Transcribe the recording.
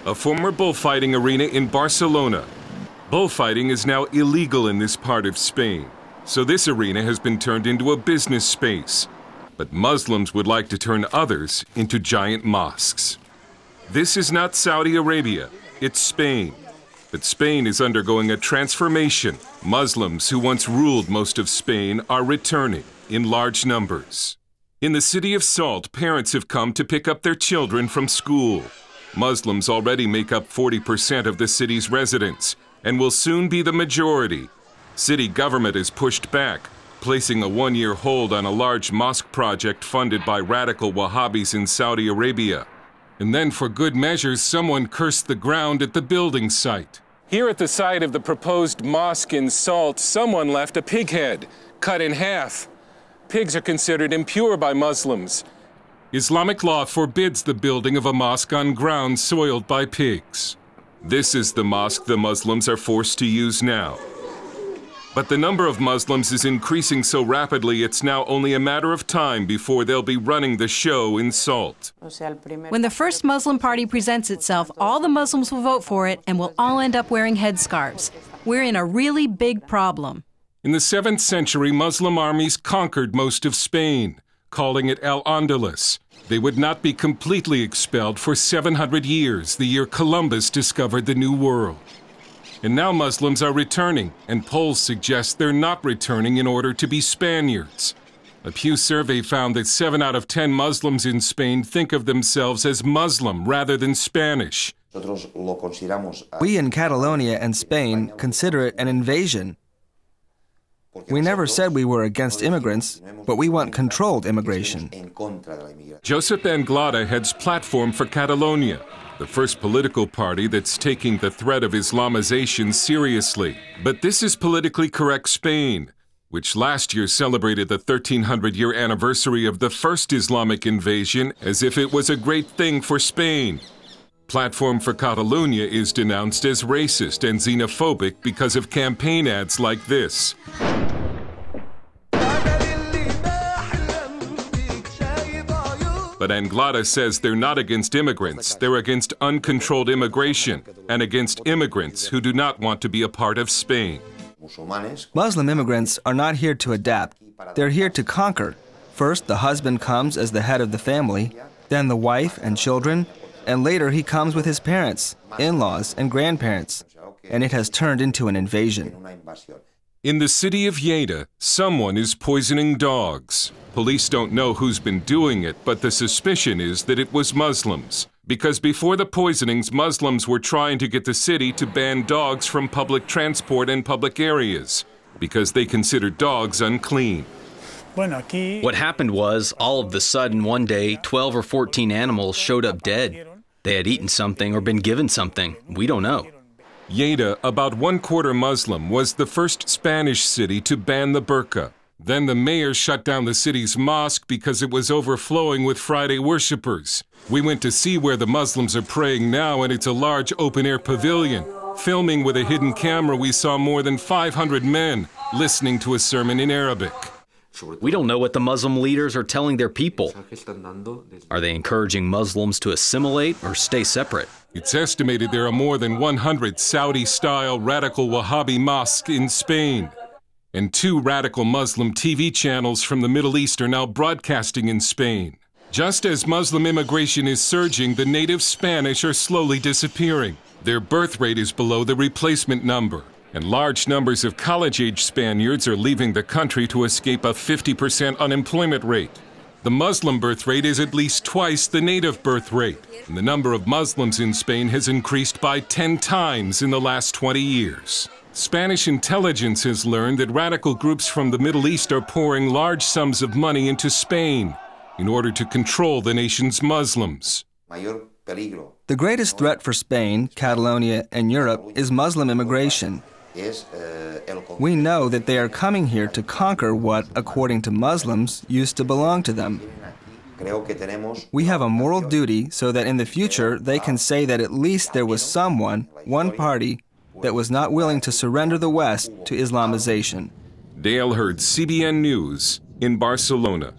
a former bullfighting arena in Barcelona. Bullfighting is now illegal in this part of Spain, so this arena has been turned into a business space. But Muslims would like to turn others into giant mosques. This is not Saudi Arabia, it's Spain. But Spain is undergoing a transformation. Muslims who once ruled most of Spain are returning in large numbers. In the city of Salt, parents have come to pick up their children from school. Muslims already make up 40% of the city's residents and will soon be the majority. City government has pushed back, placing a one-year hold on a large mosque project funded by radical Wahhabis in Saudi Arabia. And then for good measures, someone cursed the ground at the building site. Here at the site of the proposed mosque in Salt, someone left a pig head, cut in half. Pigs are considered impure by Muslims. Islamic law forbids the building of a mosque on ground soiled by pigs. This is the mosque the Muslims are forced to use now. But the number of Muslims is increasing so rapidly it's now only a matter of time before they'll be running the show in Salt. When the first Muslim party presents itself, all the Muslims will vote for it and will all end up wearing headscarves. We're in a really big problem. In the 7th century, Muslim armies conquered most of Spain, calling it Al-Andalus. They would not be completely expelled for 700 years, the year Columbus discovered the New World. And now Muslims are returning, and polls suggest they're not returning in order to be Spaniards. A Pew survey found that 7 out of 10 Muslims in Spain think of themselves as Muslim rather than Spanish. We in Catalonia and Spain consider it an invasion. We never said we were against immigrants, but we want controlled immigration. Josep Anglada heads Platform for Catalonia, the first political party that's taking the threat of Islamization seriously. But this is politically correct Spain, which last year celebrated the 1300-year anniversary of the first Islamic invasion as if it was a great thing for Spain. Platform for Catalonia is denounced as racist and xenophobic because of campaign ads like this. But Anglada says they're not against immigrants, they're against uncontrolled immigration and against immigrants who do not want to be a part of Spain. Muslim immigrants are not here to adapt, they're here to conquer. First, the husband comes as the head of the family, then the wife and children, and later he comes with his parents, in-laws, and grandparents, and it has turned into an invasion. In the city of Lleida, someone is poisoning dogs. Police don't know who's been doing it, but the suspicion is that it was Muslims. Because before the poisonings, Muslims were trying to get the city to ban dogs from public transport and public areas, because they considered dogs unclean. What happened was, all of a sudden, one day, 12 or 14 animals showed up dead. They had eaten something or been given something. We don't know. Lleida, about 1/4 Muslim, was the first Spanish city to ban the burqa. Then the mayor shut down the city's mosque because it was overflowing with Friday worshippers. We went to see where the Muslims are praying now, and it's a large open-air pavilion. Filming with a hidden camera, we saw more than 500 men listening to a sermon in Arabic. We don't know what the Muslim leaders are telling their people. Are they encouraging Muslims to assimilate or stay separate? It's estimated there are more than 100 Saudi-style radical Wahhabi mosques in Spain. And 2 radical Muslim TV channels from the Middle East are now broadcasting in Spain. Just as Muslim immigration is surging, the native Spanish are slowly disappearing. Their birth rate is below the replacement number. And large numbers of college-age Spaniards are leaving the country to escape a 50% unemployment rate. The Muslim birth rate is at least twice the native birth rate, and the number of Muslims in Spain has increased by 10 times in the last 20 years. Spanish intelligence has learned that radical groups from the Middle East are pouring large sums of money into Spain in order to control the nation's Muslims. The greatest threat for Spain, Catalonia, and Europe is Muslim immigration. We know that they are coming here to conquer what, according to Muslims, used to belong to them. We have a moral duty so that in the future they can say that at least there was someone, one party, that was not willing to surrender the West to Islamization. Dale Hurd, CBN News, in Barcelona.